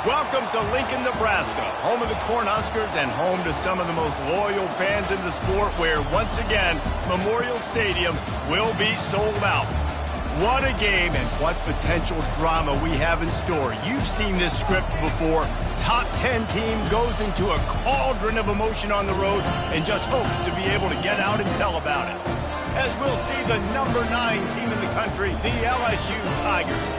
Welcome to Lincoln, Nebraska, home of the Cornhuskers and home to some of the most loyal fans in the sport where, once again, Memorial Stadium will be sold out. What a game and what potential drama we have in store. You've seen this script before. Top 10 team goes into a cauldron of emotion on the road and just hopes to be able to get out and tell about it. As we'll see the number 9 team in the country, the LSU Tigers,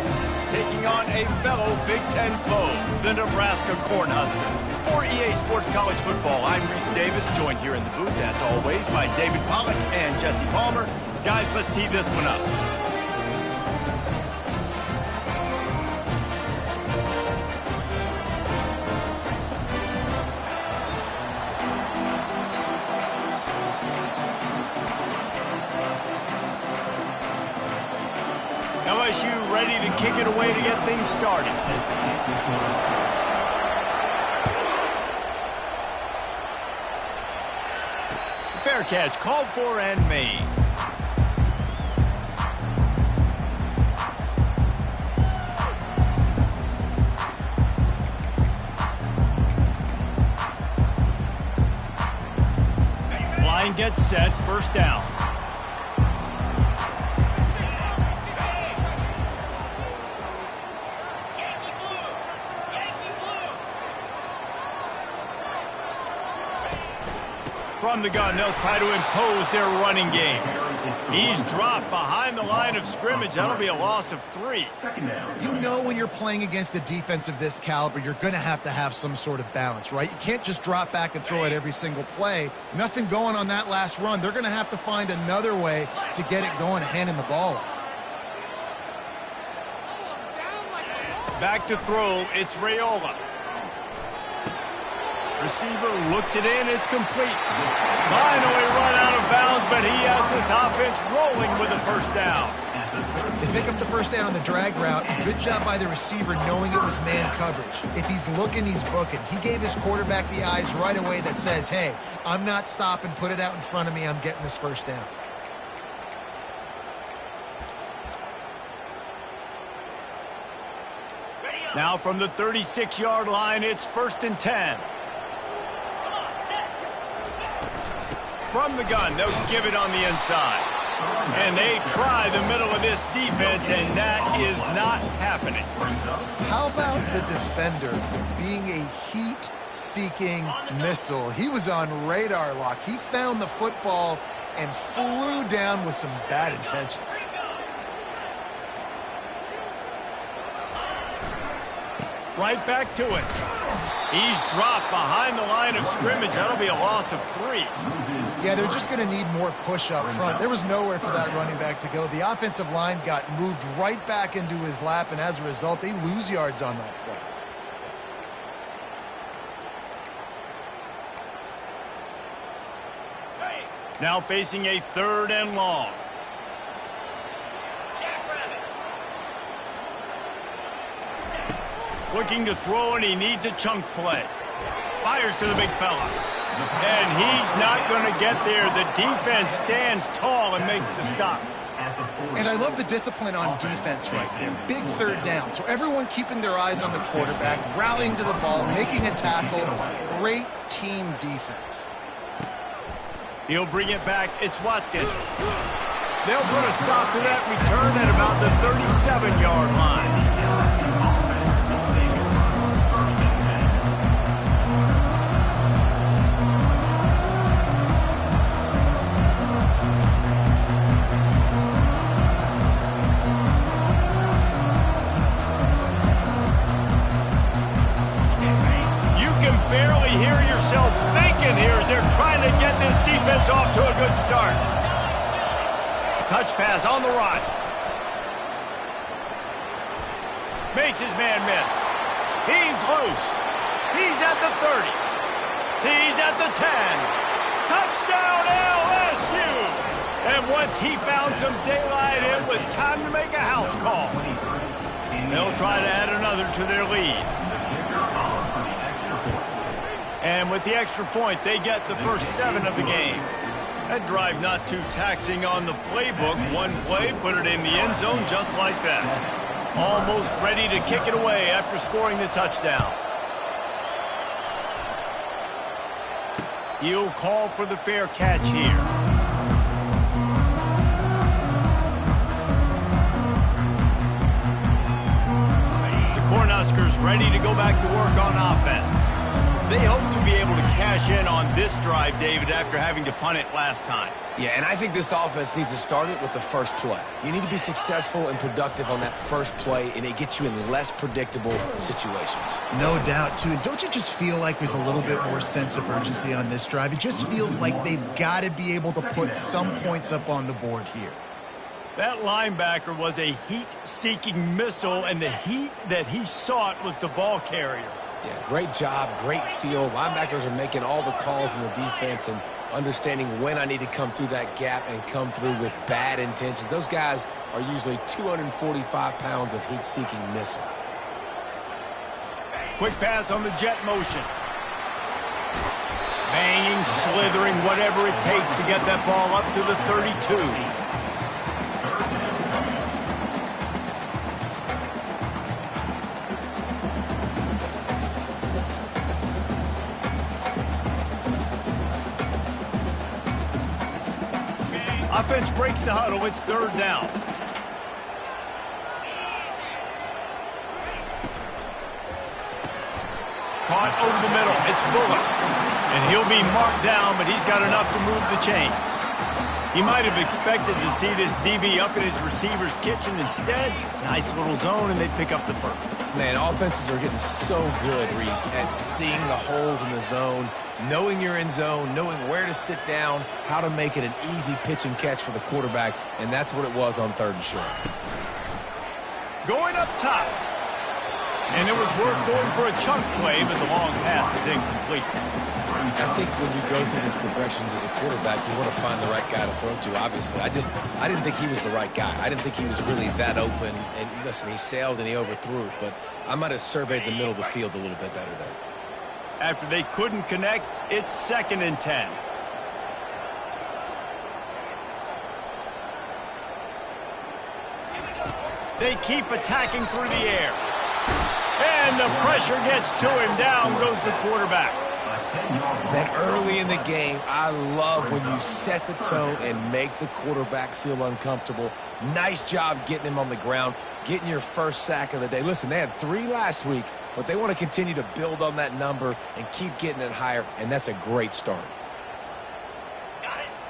taking on a fellow Big Ten foe, the Nebraska Cornhuskers. For EA Sports College Football, I'm Reese Davis, joined here in the booth, as always, by David Pollack and Jesse Palmer. Guys, let's tee this one up. LSU ready to kick it away to get things started. Fair catch called for and made. Line gets set, first down. From the gun, they'll try to impose their running game. He's dropped behind the line of scrimmage. That'll be a loss of 3. You know when you're playing against a defense of this caliber, you're going to have some sort of balance, right? You can't just drop back and throw it every single play. Nothing going on that last run. They're going to have to find another way to get it going and handing the ball off. Back to throw, it's Raiola. Receiver looks it in, it's complete. Finally run out of bounds, but he has this offense rolling with a first down. They pick up the first down on the drag route. Good job by the receiver knowing it was man coverage. If he's looking, he's booking. He gave his quarterback the eyes right away that says, hey, I'm not stopping, put it out in front of me, I'm getting this first down. Now from the 36-yard line, it's 1st and 10. From the gun, they'll give it on the inside. And they try the middle of this defense, and that is not happening. How about the defender being a heat-seeking missile? He was on radar lock. He found the football and flew down with some bad intentions. Right back to it. He's dropped behind the line of scrimmage. That'll be a loss of 3. Yeah, they're just going to need more push up front. There was nowhere for that running back to go. The offensive line got moved right back into his lap, and as a result, they lose yards on that play. Now facing a 3rd and long. Looking to throw, and he needs a chunk play. Fires to the big fella. And he's not going to get there. The defense stands tall and makes the stop. And I love the discipline on defense right there. Big 3rd down. So everyone keeping their eyes on the quarterback, rallying to the ball, making a tackle. Great team defense. He'll bring it back. It's Watkins. They'll put a stop to that return at about the 37-yard line. Barely hear yourself thinking here as they're trying to get this defense off to a good start. Touch pass on the run. Makes his man miss. He's loose. He's at the 30. He's at the 10. Touchdown LSU! And once he found some daylight, it was time to make a house call. They'll try to add another to their lead. And with the extra point, they get the first 7 of the game. That drive not too taxing on the playbook. One play, put it in the end zone just like that. Almost ready to kick it away after scoring the touchdown. He'll call for the fair catch here. The Cornhuskers ready to go back to work on offense. They hope to be able to cash in on this drive, David, after having to punt it last time. Yeah, and I think this offense needs to start it with the first play. You need to be successful and productive on that first play, and it gets you in less predictable situations. No doubt, too. And don't you just feel like there's a little bit more sense of urgency on this drive? It just feels like they've got to be able to put some points up on the board here. That linebacker was a heat-seeking missile, and the heat that he sought was the ball carrier. Yeah, great job, great feel. Linebackers are making all the calls in the defense and understanding when I need to come through that gap and come through with bad intentions. Those guys are usually 245 pounds of heat-seeking missile. Quick pass on the jet motion. Banging, slithering, whatever it takes to get that ball up to the 32. Offense breaks the huddle. It's third down. Caught over the middle. It's Bullock. And he'll be marked down, but he's got enough to move the chains. He might have expected to see this DB up in his receiver's kitchen. Instead, nice little zone, and they pick up the first. Man, offenses are getting so good, Reese, at seeing the holes in the zone, knowing you're in zone, knowing where to sit down, how to make it an easy pitch and catch for the quarterback, and that's what it was on third and short. Going up top. And it was worth going for a chunk play, but the long pass is incomplete. I think when you go through these progressions as a quarterback, you want to find the right guy to throw to, obviously. I didn't think he was the right guy. I didn't think he was really that open. And listen, he sailed and he overthrew it, but I might have surveyed the middle of the field a little bit better there. After they couldn't connect, it's 2nd and 10. They keep attacking through the air. And the pressure gets to him. Down goes the quarterback. That early in the game, I love when you set the tone and make the quarterback feel uncomfortable. Nice job getting him on the ground, getting your first sack of the day. Listen, they had 3 last week, but they want to continue to build on that number and keep getting it higher, and that's a great start.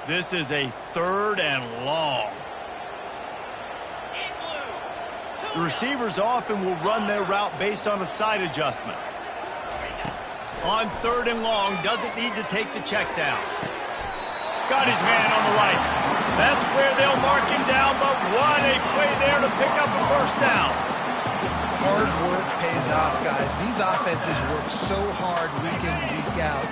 This is a 3rd and long. The receivers often will run their route based on a side adjustment. On 3rd and long, doesn't need to take the check down. Got his man on the right. That's where they'll mark him down, but what a play there to pick up a first down. Hard work pays off, guys. These offenses work so hard week in, week out,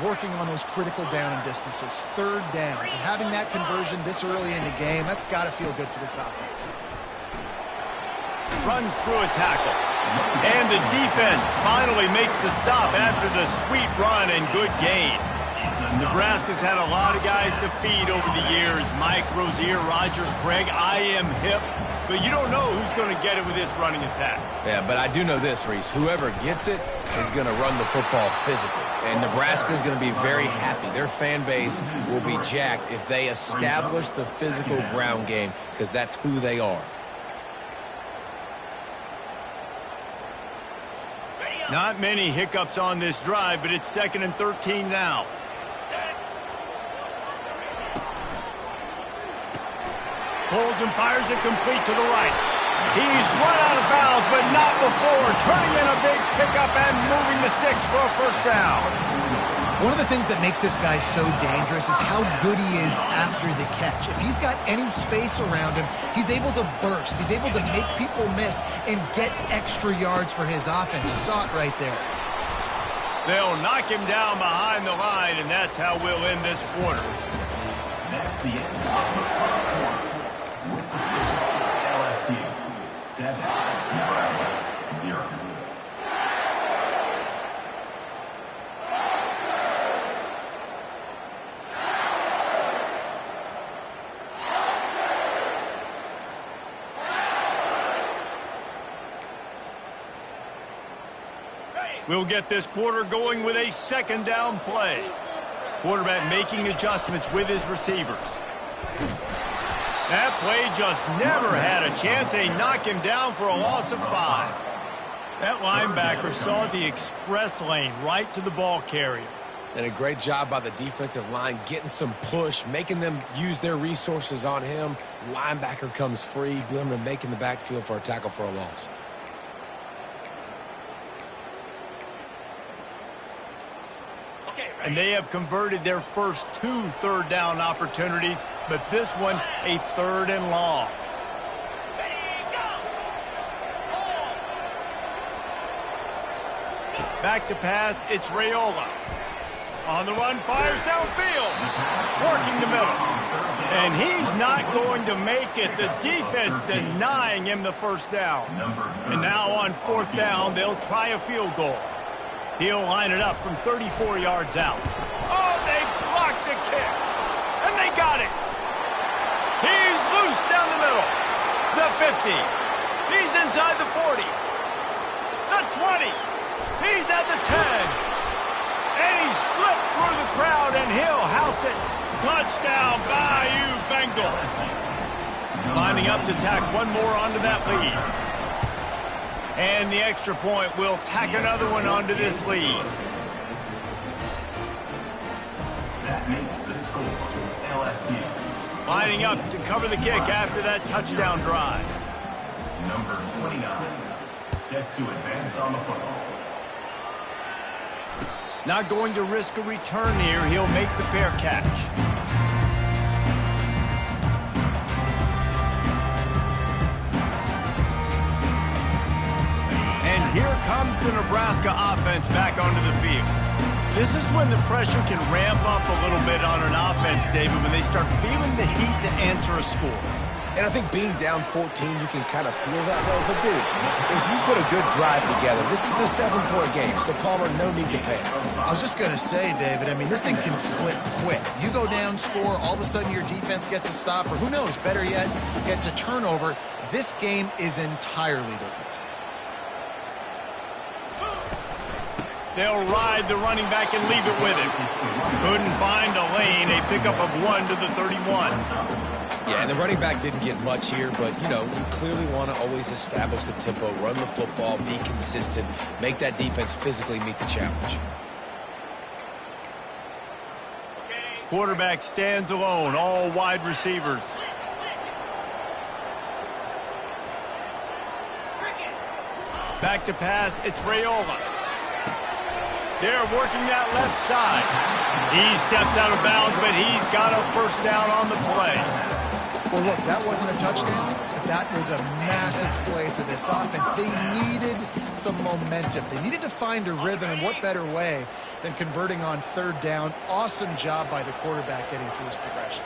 working on those critical down and distances, 3rd downs. And having that conversion this early in the game, that's got to feel good for this offense. Runs through a tackle. And the defense finally makes the stop after the sweet run and good gain. Nebraska's had a lot of guys to feed over the years. Mike, Rozier, Roger, Craig. I am hip. But you don't know who's going to get it with this running attack. Yeah, but I do know this, Reese. Whoever gets it is going to run the football physical. And Nebraska is going to be very happy. Their fan base will be jacked if they establish the physical ground game, because that's who they are. Not many hiccups on this drive, but it's 2nd and 13 now. Pulls and fires it complete to the right. He's run out of bounds, but not before turning in a big pickup and moving the sticks for a first down. One of the things that makes this guy so dangerous is how good he is after the catch. If he's got any space around him, he's able to burst. He's able to make people miss and get extra yards for his offense. You saw it right there. They'll knock him down behind the line, and that's how we'll end this quarter. That's the end of the first quarter. LSU 7, Nebraska 0. We'll get this quarter going with a second down play. Quarterback making adjustments with his receivers. That play just never had a chance. They knock him down for a loss of 5. That linebacker saw the express lane right to the ball carrier. And a great job by the defensive line getting some push, making them use their resources on him. Linebacker comes free, Blum and making the backfield for a tackle for a loss. And they have converted their first 2 third-down opportunities, but this one a 3rd and long. Back to pass, it's Raiola. On the run, fires downfield. Working the middle. And he's not going to make it. The defense denying him the first down. And now on 4th down, they'll try a field goal. He'll line it up from 34 yards out. Oh, they blocked the kick. And they got it. He's loose down the middle. The 50. He's inside the 40. The 20. He's at the 10. And he slipped through the crowd, and he'll house it. Touchdown, Bayou Bengals. Lining up to tack one more onto that lead. And the extra point will tack another one onto this lead. That makes the score LSU. Lining up to cover the kick after that touchdown drive. Number 29, set to advance on the football. Not going to risk a return here. He'll make the fair catch. Here comes the Nebraska offense back onto the field. This is when the pressure can ramp up a little bit on an offense, David, when they start feeling the heat to answer a score. And I think being down 14, you can kind of feel that way. But, dude, if you put a good drive together, this is a 7-point game. So, Palmer, no need to panic. I was just going to say, David, I mean, this thing can flip quick. You go down, score, all of a sudden your defense gets a stop, or who knows, better yet, gets a turnover. This game is entirely different. They'll ride the running back and leave it with him. Couldn't find a lane. A pickup of 1 to the 31. Yeah, and the running back didn't get much here, but, you know, you clearly want to always establish the tempo, run the football, be consistent, make that defense physically meet the challenge. Quarterback stands alone, all wide receivers. Back to pass, it's Raiola. They're working that left side. He steps out of bounds, but he's got a first down on the play. Well, look, that wasn't a touchdown, but that was a massive play for this offense. They needed some momentum. They needed to find a rhythm, and what better way than converting on 3rd down. Awesome job by the quarterback getting through his progression.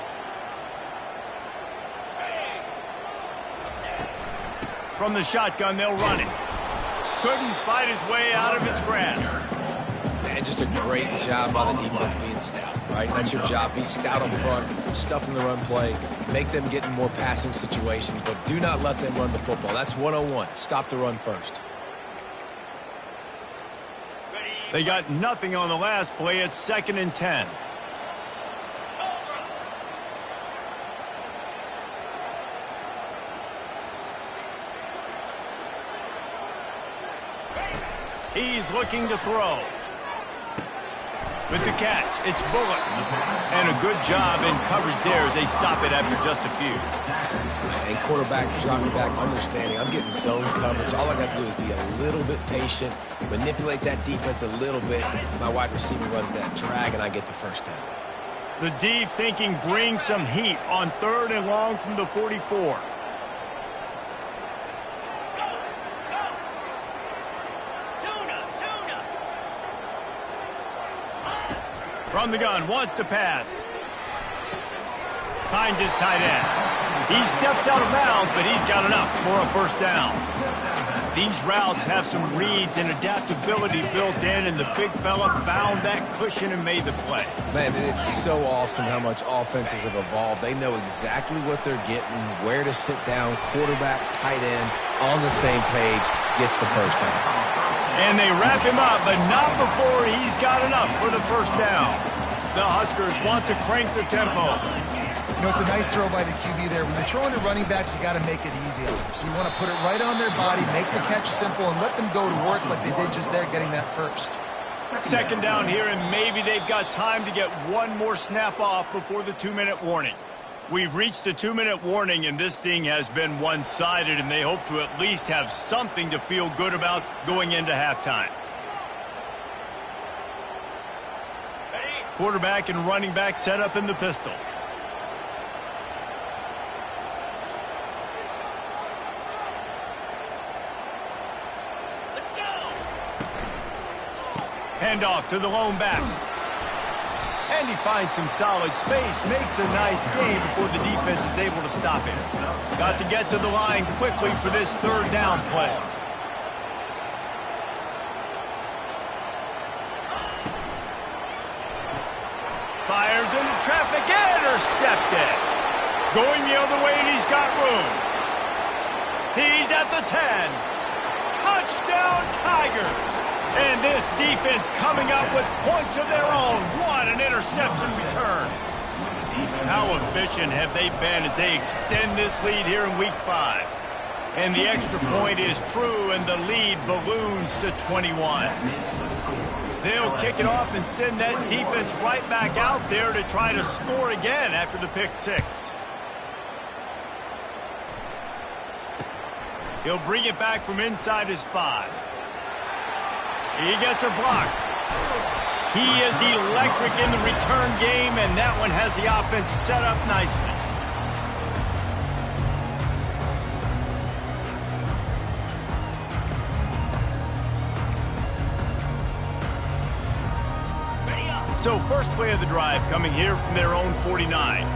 From the shotgun, they'll run it. Couldn't fight his way out of his grasp. And just a great job by the defense being stout, right? That's your job. Be stout up front, stuff in the run play, make them get in more passing situations, but do not let them run the football. That's 101. Stop the run first. They got nothing on the last play. It's 2nd and 10. He's looking to throw. With the catch, it's Bullock. And a good job in coverage there as they stop it after just a few. And quarterback dropping back, understanding. I'm getting zone coverage. All I got to do is be a little bit patient, manipulate that defense a little bit. My wide receiver runs that drag, and I get the first down. The D thinking bring some heat on 3rd and long from the 44. From the gun, wants to pass. Finds his tight end. He steps out of bounds, but he's got enough for a first down. These routes have some reads and adaptability built in, and the big fella found that cushion and made the play. Man, it's so awesome how much offenses have evolved. They know exactly what they're getting, where to sit down, quarterback, tight end, on the same page, gets the first down. And they wrap him up, but not before he's got enough for the first down. The Huskers want to crank the tempo. You know, it's a nice throw by the QB there. When you're throwing to running backs, you got to make it easy on them. So you want to put it right on their body, make the catch simple, and let them go to work like they did just there, getting that first. Second down here, and maybe they've got time to get one more snap off before the 2-minute warning. We've reached the 2-minute warning, and this thing has been one-sided, and they hope to at least have something to feel good about going into halftime. Quarterback and running back set up in the pistol. Let's go. Handoff to the lone back. And he finds some solid space, makes a nice gain before the defense is able to stop him. Got to get to the line quickly for this third down play. Fires into traffic, intercepted. Going the other way, and he's got room. He's at the 10. Touchdown, Tigers. And this defense coming up with points of their own. What an interception return. How efficient have they been as they extend this lead here in Week 5? And the extra point is true, and the lead balloons to 21. They'll kick it off and send that defense right back out there to try to score again after the pick six. He'll bring it back from inside his 5. He gets a block. He is electric in the return game, and that one has the offense set up nicely. So first play of the drive coming here from their own 49.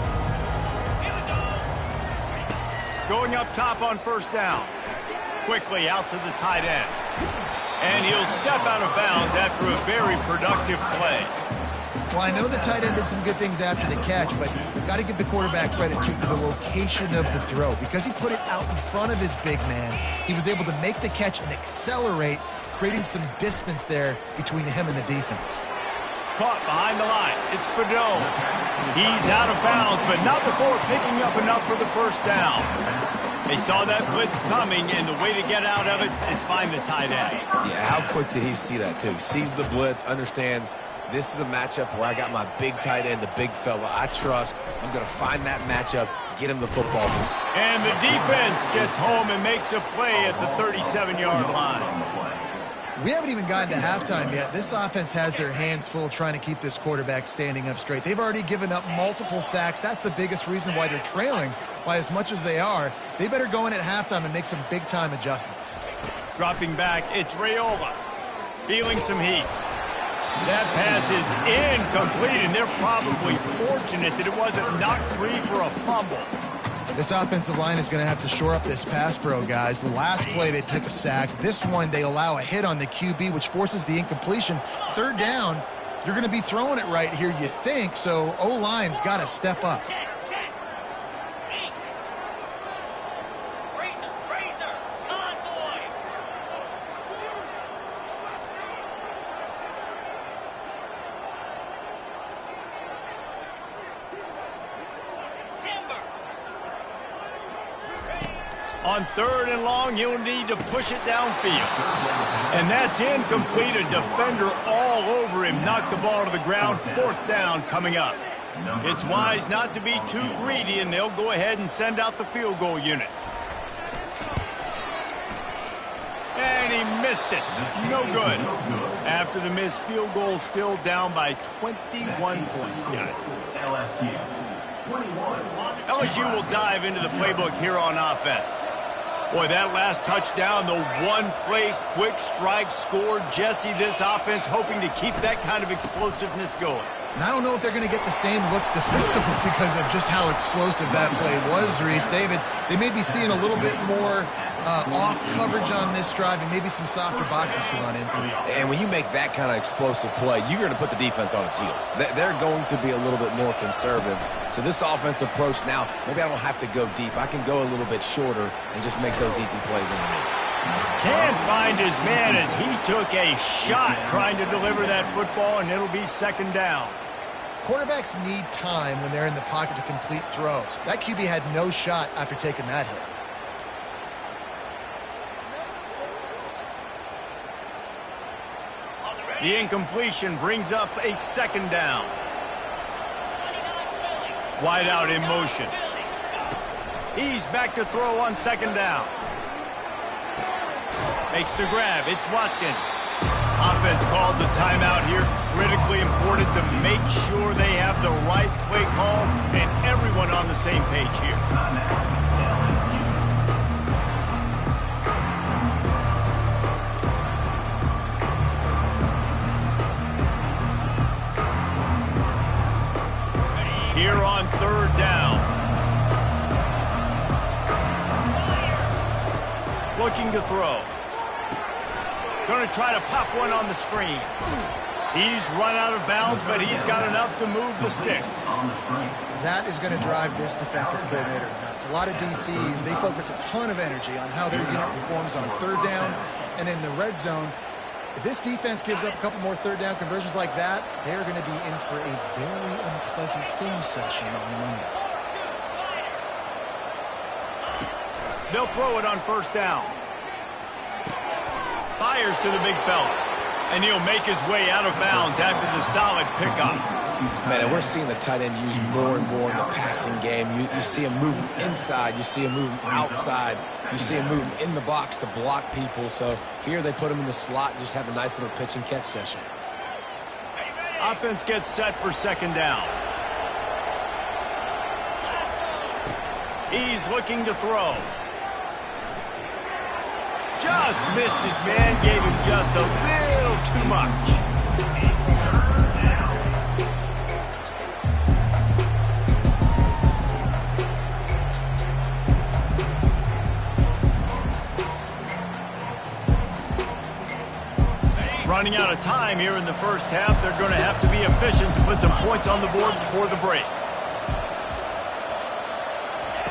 Going up top on first down. Quickly out to the tight end. And he'll step out of bounds after a very productive play. Well, I know the tight end did some good things after the catch, but you've got to give the quarterback credit to the location of the throw. Because he put it out in front of his big man, he was able to make the catch and accelerate, creating some distance there between him and the defense. Caught behind the line. It's Fedot. He's out of bounds, but not before picking up enough for the first down. They saw that blitz coming, and the way to get out of it is find the tight end. Yeah, how quick did he see that, too? Sees the blitz, understands this is a matchup where I got my big tight end, the big fella I trust. I'm going to find that matchup, get him the football. And the defense gets home and makes a play at the 37-yard line. We haven't even gotten to halftime yet. This offense has their hands full trying to keep this quarterback standing up straight. They've already given up multiple sacks. That's the biggest reason why they're trailing by as much as they are. They better go in at halftime and make some big-time adjustments. Dropping back, it's Raiola. Feeling some heat. That pass is incomplete, and they're probably fortunate that it wasn't knocked free for a fumble. This offensive line is going to have to shore up this pass pro, guys. The last play, they took a sack. This one, they allow a hit on the QB, which forces the incompletion. Third down, you're going to be throwing it right here, you think, so O-line's got to step up. On third and long, he'll need to push it downfield. And that's incomplete. A defender all over him. Knocked the ball to the ground. Fourth down coming up. It's wise not to be too greedy, and they'll go ahead and send out the field goal unit. And he missed it. No good. After the missed field goal, still down by 21 points, guys. LSU will dive into the playbook here on offense. Boy, that last touchdown, the one-play quick strike score. Jesse, this offense hoping to keep that kind of explosiveness going. And I don't know if they're going to get the same looks defensively because of just how explosive that play was, Reese. David, they may be seeing a little bit more off coverage on this drive and maybe some softer boxes to run into. And when you make that kind of explosive play, you're going to put the defense on its heels. They're going to be a little bit more conservative. So this offensive approach now, maybe I don't have to go deep. I can go a little bit shorter and just make those easy plays underneath. Can't find his man as he took a shot trying to deliver that football, and it'll be second down. Quarterbacks need time when they're in the pocket to complete throws. That QB had no shot after taking that hit. The incompletion brings up a second down. Wide out in motion. He's back to throw on second down. Makes the grab. It's Watkins. Offense calls a timeout here. Critically important to make sure they have the right play call and everyone on the same page here. Here on third down. Looking to throw. Going to try to pop one on the screen. He's run out of bounds, but he's got enough to move the sticks. That is going to drive this defensive coordinator nuts. A lot of DCs, they focus a ton of energy on how their unit performs on third down and in the red zone. If this defense gives up a couple more third down conversions like that, they're going to be in for a very unpleasant film session on Monday. They'll throw it on first down. Fires to the big fella. And he'll make his way out of bounds after the solid pickup. Man, and we're seeing the tight end used more and more in the passing game. You see him moving inside. You see him moving outside. You see him moving in the box to block people. So here they put him in the slot and just have a nice little pitch and catch session. Offense gets set for second down. He's looking to throw. Just missed his man, gave him just a little too much. Running out of time here in the first half. They're going to have to be efficient to put some points on the board before the break.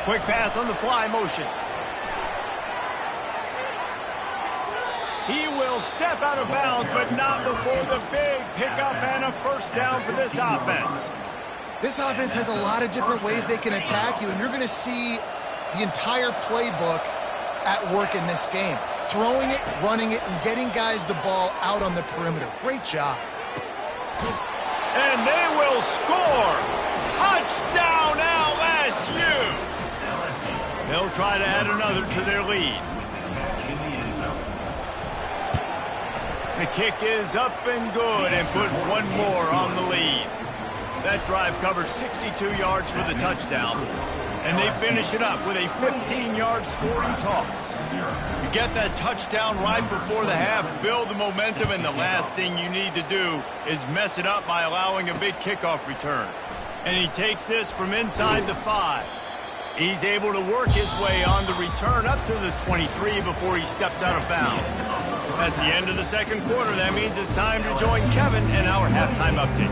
Quick pass on the fly motion. He will step out of bounds, but not before the big pickup and a first down for this offense. This offense has a lot of different ways they can attack you, and you're going to see the entire playbook at work in this game. Throwing it, running it, and getting guys the ball out on the perimeter. Great job. And they will score. Touchdown LSU. They'll try to add another to their lead. The kick is up and good and put one more on the lead. That drive covered 62 yards for the touchdown. And they finish it up with a 15-yard scoring toss. You get that touchdown right before the half, build the momentum, and the last thing you need to do is mess it up by allowing a big kickoff return. And he takes this from inside the 5. He's able to work his way on the return up to the 23 before he steps out of bounds. That's the end of the second quarter. That means it's time to join Kevin and our halftime update.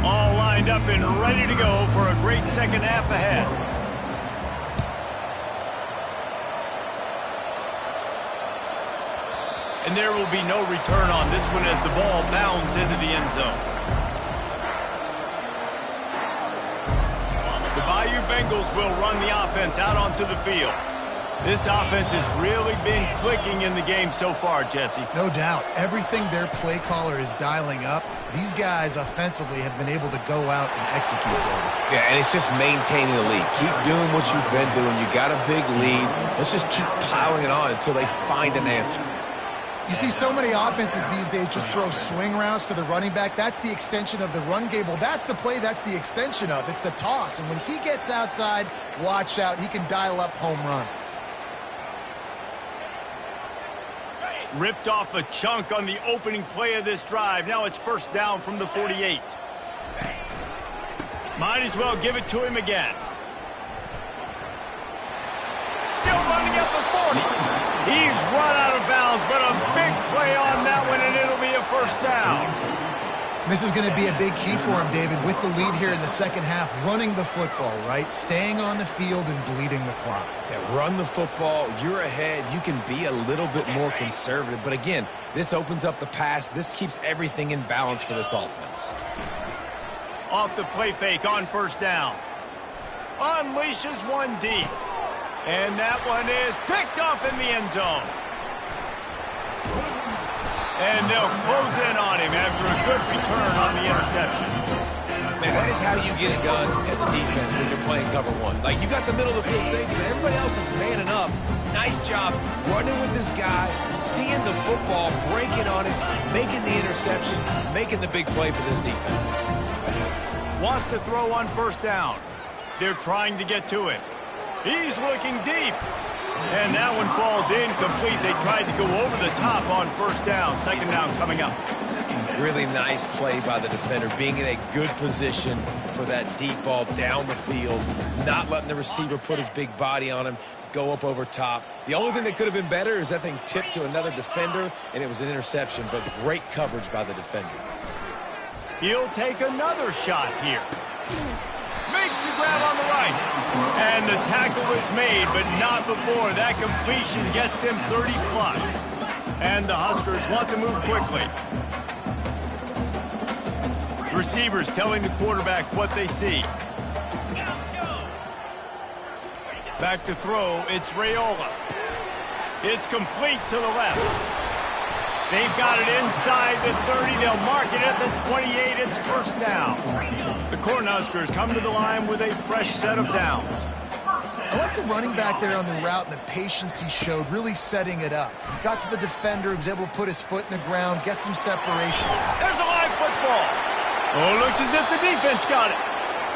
All lined up and ready to go for a great second half ahead. And there will be no return on this one as the ball bounds into the end zone. The Bayou Bengals will run the offense out onto the field. This offense has really been clicking in the game so far, Jesse. No doubt. Everything their play caller is dialing up, these guys offensively have been able to go out and execute. Yeah, and it's just maintaining the lead. Keep doing what you've been doing. You got a big lead. Let's just keep piling it on until they find an answer. You see so many offenses these days just throw swing routes to the running back. That's the extension of the run game. Well, that's the play that's the extension of. It's the toss. And when he gets outside, watch out. He can dial up home runs. Ripped off a chunk on the opening play of this drive. Now it's first down from the 48. Might as well give it to him again. Still running at the 40. He's run out of bounds, but a big play on that one, and it'll be a first down. This is going to be a big key for him, David, with the lead here in the second half, running the football, right? Staying on the field and bleeding the clock. Yeah, run the football. You're ahead. You can be a little bit more conservative. But again, this opens up the pass. This keeps everything in balance for this offense. Off the play fake on first down. Unleashes one deep. And that one is picked off in the end zone. And they'll close in on him after a good return on the interception. Man, that is how you get it done as a defense when you're playing cover one. Like, you got the middle of the field safety, but everybody else is manning up. Nice job running with this guy, seeing the football, breaking on it, making the interception, making the big play for this defense. Wants to throw on first down. They're trying to get to it. He's looking deep. And that one falls incomplete. They tried to go over the top on first down. Second down coming up. Really nice play by the defender, being in a good position for that deep ball down the field, not letting the receiver put his big body on him, go up over top. The only thing that could have been better is that thing tipped to another defender, and it was an interception, but great coverage by the defender. He'll take another shot here. Makes the grab on the right. And the tackle is made, but not before. That completion gets them 30+. And the Huskers want to move quickly. Receivers telling the quarterback what they see. Back to throw, it's Raiola. It's complete to the left. They've got it inside the 30. They'll mark it at the 28. It's first down. The Cornhuskers come to the line with a fresh set of downs. I like the running back there on the route and the patience he showed, really setting it up. He got to the defender, he was able to put his foot in the ground, get some separation. There's a live football. Oh, looks as if the defense got it.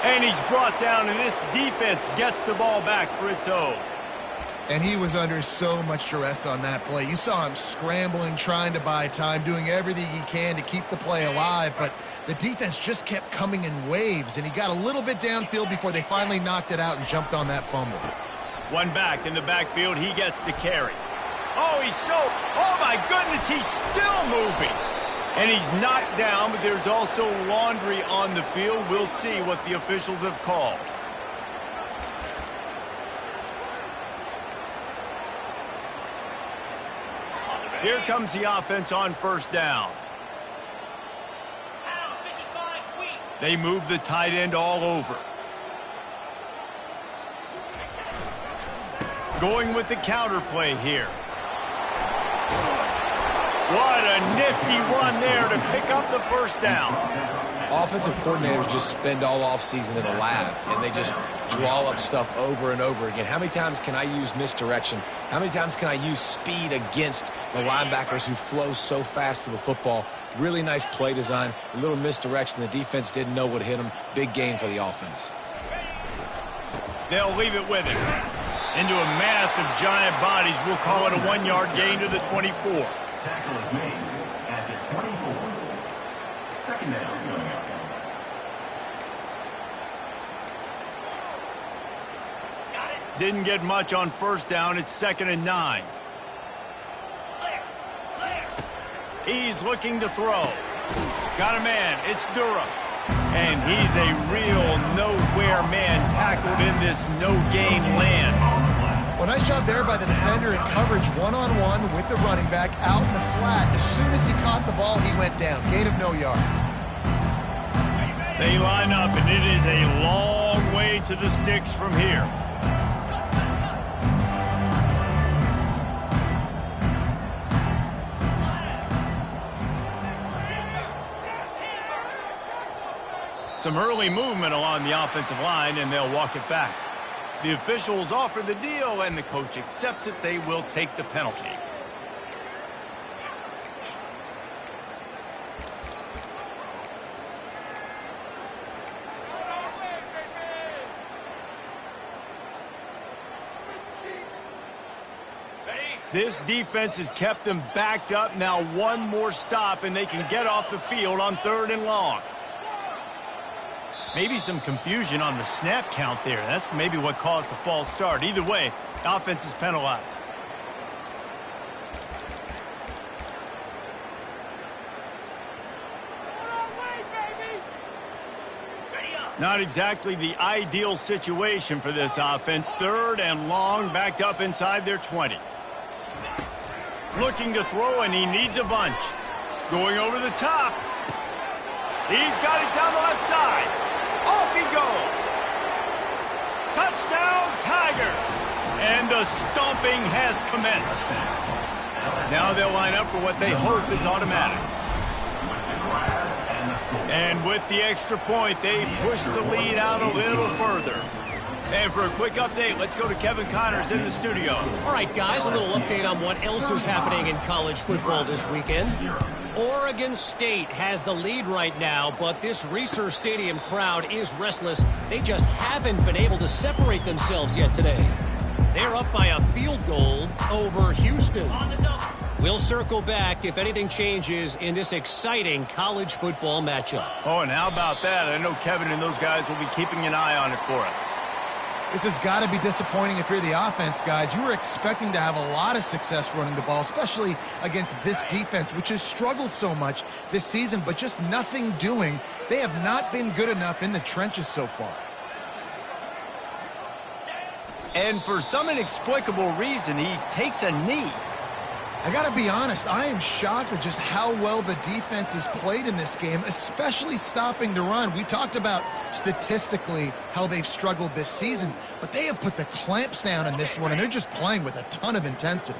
And he's brought down, and this defense gets the ball back for its own. And he was under so much duress on that play. You saw him scrambling, trying to buy time, doing everything he can to keep the play alive. But the defense just kept coming in waves, and he got a little bit downfield before they finally knocked it out and jumped on that fumble. One back in the backfield, he gets the carry. Oh, my goodness, he's still moving. And he's knocked down, but there's also laundry on the field. We'll see what the officials have called. Here comes the offense on first down. They move the tight end all over. Going with the counter play here. What a nifty run there to pick up the first down. Offensive coordinators just spend all offseason in a lab, and they just draw up stuff over and over again. How many times can I use misdirection? How many times can I use speed against the linebackers who flow so fast to the football? Really nice play design, a little misdirection. The defense didn't know what hit them. Big gain for the offense. They'll leave it with him. Into a mass of giant bodies. We'll call it a 1-yard gain to the 24. Tackle is made at the 24. Second down coming up. Didn't get much on first down. It's 2nd and 9. He's looking to throw. Got a man. It's Durham. And he's a real nowhere man tackled in this no-gain land. Well, nice job there by the defender in coverage, one-on-one with the running back out in the flat. As soon as he caught the ball, he went down. Gain of no yards. They line up, and it is a long way to the sticks from here. Some early movement along the offensive line, and they'll walk it back. The officials offer the deal, and the coach accepts it. They will take the penalty. This defense has kept them backed up. Now one more stop, and they can get off the field on 3rd and long. Maybe some confusion on the snap count there. That's maybe what caused the false start. Either way, offense is penalized. Not exactly the ideal situation for this offense. 3rd and long, backed up inside their 20. Looking to throw, and he needs a bunch. Going over the top. He's got it down the left side. Off he goes. Touchdown, Tigers. And the stomping has commenced. Now they'll line up for what they hope is automatic. And with the extra point, they push the lead out a little further. And for a quick update, let's go to Kevin Connors in the studio. All right, guys, a little update on what else is happening in college football this weekend. Oregon State has the lead right now, but this Reser Stadium crowd is restless. They just haven't been able to separate themselves yet today. They're up by a field goal over Houston. We'll circle back if anything changes in this exciting college football matchup. Oh, and how about that? I know Kevin and those guys will be keeping an eye on it for us. This has got to be disappointing if you're the offense, guys. You were expecting to have a lot of success running the ball, especially against this defense, which has struggled so much this season, but just nothing doing. They have not been good enough in the trenches so far. And for some inexplicable reason, he takes a knee. I got to be honest, I am shocked at just how well the defense has played in this game, especially stopping the run. We talked about statistically how they've struggled this season, but they have put the clamps down in this one, and they're just playing with a ton of intensity.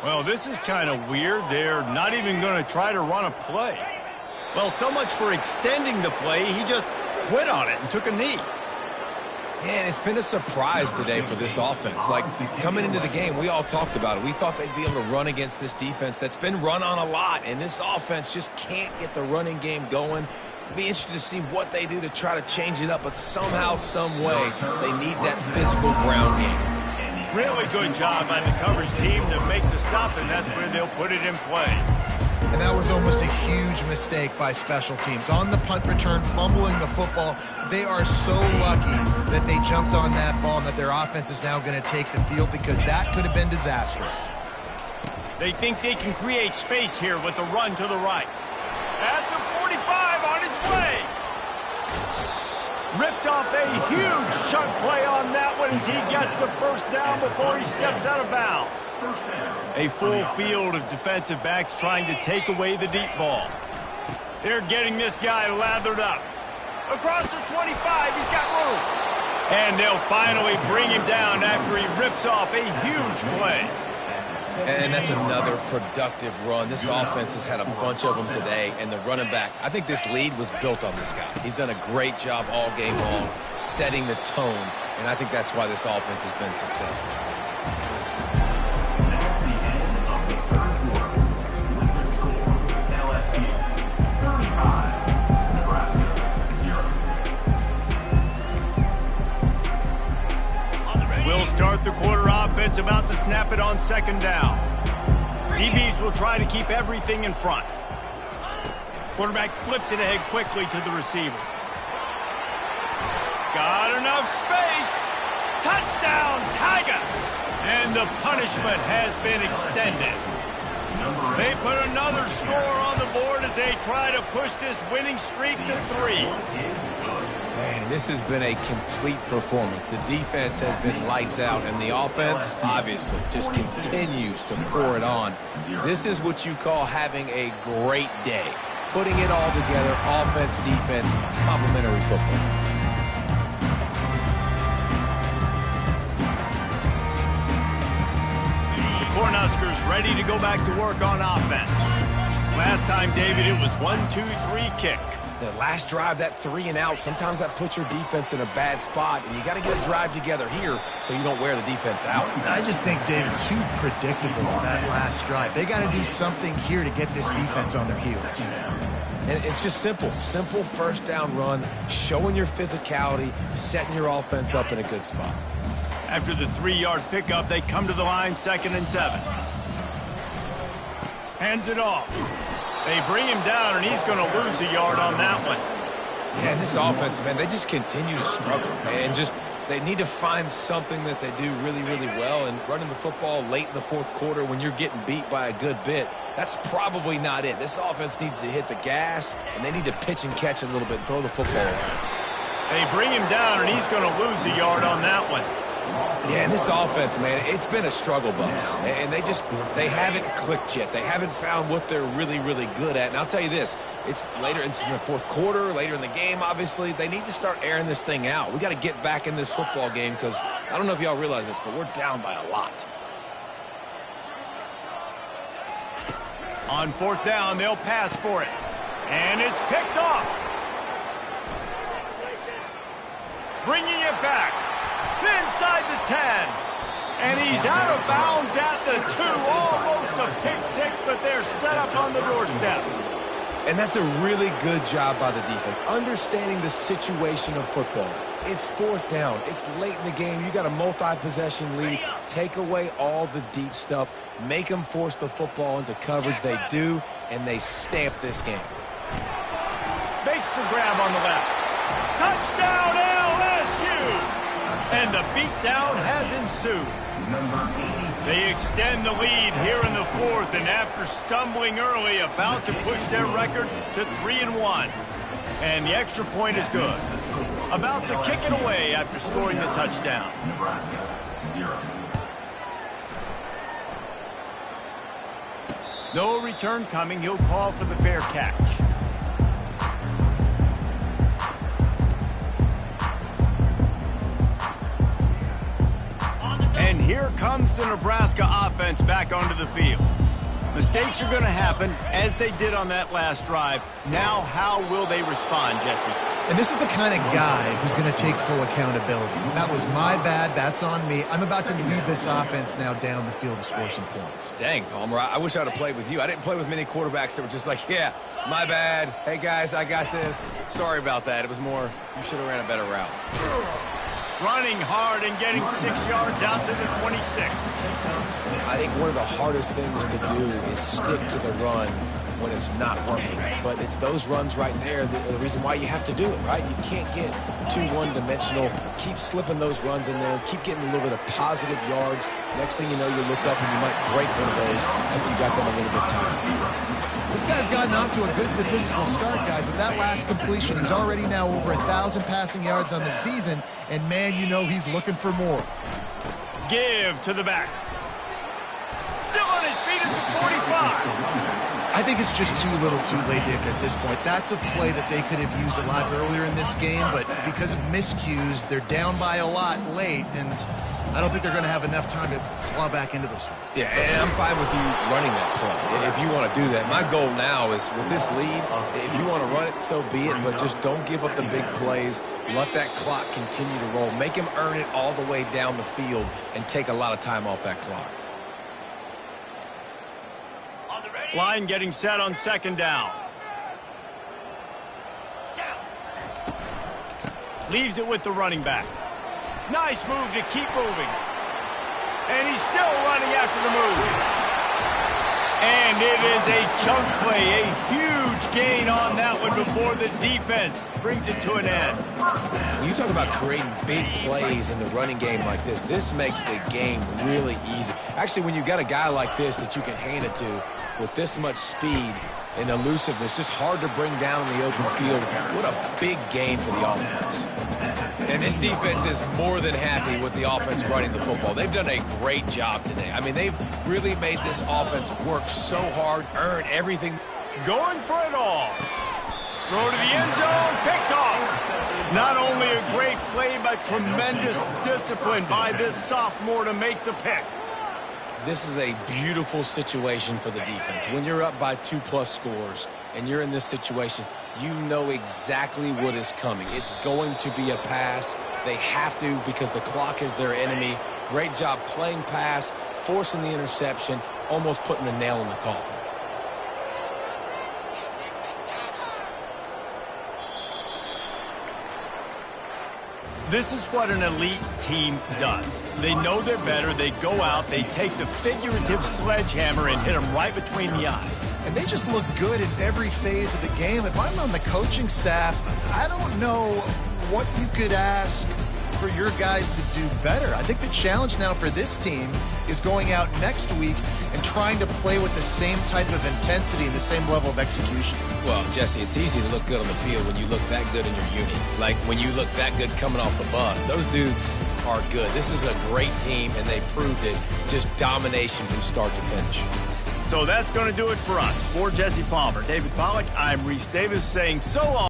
Well, this is kind of weird. They're not even going to try to run a play. Well, so much for extending the play. He just quit on it and took a knee. Man, it's been a surprise today for this offense. Like, coming into the game, we all talked about it. We thought they'd be able to run against this defense that's been run on a lot, and this offense just can't get the running game going. It'll be interesting to see what they do to try to change it up, but somehow, some way, they need that physical ground game. Really good job by the coverage team to make the stop, and that's where they'll put it in play. And that was almost a huge mistake by special teams. On the punt return, fumbling the football, they are so lucky that they jumped on that ball and that their offense is now going to take the field, because that could have been disastrous. They think they can create space here with a run to the right. At the 45, on his way. Ripped off a huge chunk play on that one as he gets the first down before he steps out of bounds. A full field of defensive backs trying to take away the deep ball. They're getting this guy lathered up. Across the 25, he's got room. And they'll finally bring him down after he rips off a huge play. And that's another productive run. This offense has had a bunch of them today, and the running back, I think this lead was built on this guy. He's done a great job all game long, setting the tone, and I think that's why this offense has been successful. That's the end of the third quarter. With the score, LSU 35, Nebraska 0. We'll start the quarter. Offense about to snap it on second down. DBs will try to keep everything in front. Quarterback flips it ahead quickly to the receiver. Got enough space. Touchdown, Tigers! And the punishment has been extended. They put another score on the board as they try to push this winning streak to 3. Man, this has been a complete performance. The defense has been lights out, and the offense, obviously, just continues to pour it on. This is what you call having a great day. Putting it all together, offense, defense, complementary football. The Cornhuskers ready to go back to work on offense. Last time, David, it was 1-2-3 kick. The last drive, that 3 and out, sometimes that puts your defense in a bad spot, and you got to get a drive together here so you don't wear the defense out. I just think, David, too predictable that last drive. They got to do something here to get this defense on their heels. And it's just simple first down run, showing your physicality, setting your offense up in a good spot. After the 3-yard pickup, they come to the line 2nd and 7. Hands it off. They bring him down, and he's going to lose a yard on that one. Yeah, and this offense, man, they just continue to struggle, man. They need to find something that they do really, really well, and running the football late in the fourth quarter when you're getting beat by a good bit, that's probably not it. This offense needs to hit the gas, and they need to pitch and catch a little bit and throw the football around. They bring him down, and he's going to lose a yard on that one. Yeah, and this offense, man, it's been a struggle bus. And they haven't clicked yet. They haven't found what they're really, really good at. And I'll tell you this, it's in the fourth quarter, later in the game, obviously. They need to start airing this thing out. We got to get back in this football game because I don't know if y'all realize this, but we're down by a lot. On fourth down, they'll pass for it. And it's picked off. Bringing it back. Inside the 10. And he's out of bounds at the 2. Almost a pick six, but they're set up on the doorstep. And that's a really good job by the defense, understanding the situation of football. It's fourth down. It's late in the game. You got a multi-possession lead. Take away all the deep stuff. Make them force the football into coverage. They do, and they stamp this game. Makes the grab on the left. Touchdown, LSU! And the beatdown has ensued. They extend the lead here in the fourth, and after stumbling early, about to push their record to 3-1. And the extra point is good. About to kick it away after scoring the touchdown. Nebraska, 0. No return coming. He'll call for the fair catch. And here comes the Nebraska offense back onto the field. Mistakes are going to happen, as they did on that last drive. Now, how will they respond, Jesse? And this is the kind of guy who's going to take full accountability. That was my bad. That's on me. I'm about to lead this offense now down the field and score some points. Dang, Palmer, I wish I would have played with you. I didn't play with many quarterbacks that were just like, yeah, my bad. Hey, guys, I got this. Sorry about that. It was more, you should have ran a better route. Running hard and getting 6 yards out to the 26. I think one of the hardest things to do is stick to the run when it's not working. But it's those runs right there the reason why you have to do it, right? You can't get too one-dimensional. Keep slipping those runs in there. Keep getting a little bit of positive yards. Next thing you know, you look up and you might break one of those after you got them a little bit tired. This guy's gotten off to a good statistical start, guys, with that last completion. He's already now over 1,000 passing yards on the season, and man, you know he's looking for more. Give to the back. Still on his feet at the 45. I think it's just too little too late, David, at this point. That's a play that they could have used a lot earlier in this game, but because of miscues, they're down by a lot late, and I don't think they're going to have enough time to claw back into this one. Yeah, and I'm fine with you running that play if you want to do that. My goal now is with this lead, if you want to run it, so be it, but just don't give up the big plays. Let that clock continue to roll. Make him earn it all the way down the field and take a lot of time off that clock. Line getting set on second down. Leaves it with the running back. Nice move to keep moving. And he's still running after the move. And it is a chunk play, a huge gain on that one before the defense brings it to an end. When you talk about creating big plays in the running game like this makes the game really easy. Actually, when you got a guy like this that you can hand it to with this much speed and elusiveness, just hard to bring down in the open field. What a big game for the offense. And this defense is more than happy with the offense running the football. They've done a great job today. I mean, they've really made this offense work so hard, earn everything. Going for it all. Throw to the end zone, picked off. Not only a great play, but tremendous discipline by this sophomore to make the pick. This is a beautiful situation for the defense. When you're up by 2+ scores and you're in this situation, you know exactly what is coming. It's going to be a pass. They have to because the clock is their enemy. Great job playing pass, forcing the interception, almost putting the nail in the coffin. This is what an elite team does. They know they're better. They go out. They take the figurative sledgehammer and hit them right between the eyes. And they just look good in every phase of the game. If I'm on the coaching staff, I don't know what you could ask for your guys to do better. I think the challenge now for this team is going out next week and trying to play with the same type of intensity and the same level of execution. Well, Jesse, it's easy to look good on the field when you look that good in your unit. Like when you look that good coming off the bus. Those dudes are good. This is a great team, and they proved it. Just domination from start to finish. So that's going to do it for us. For Jesse Palmer, David Pollack, I'm Reese Davis saying so long.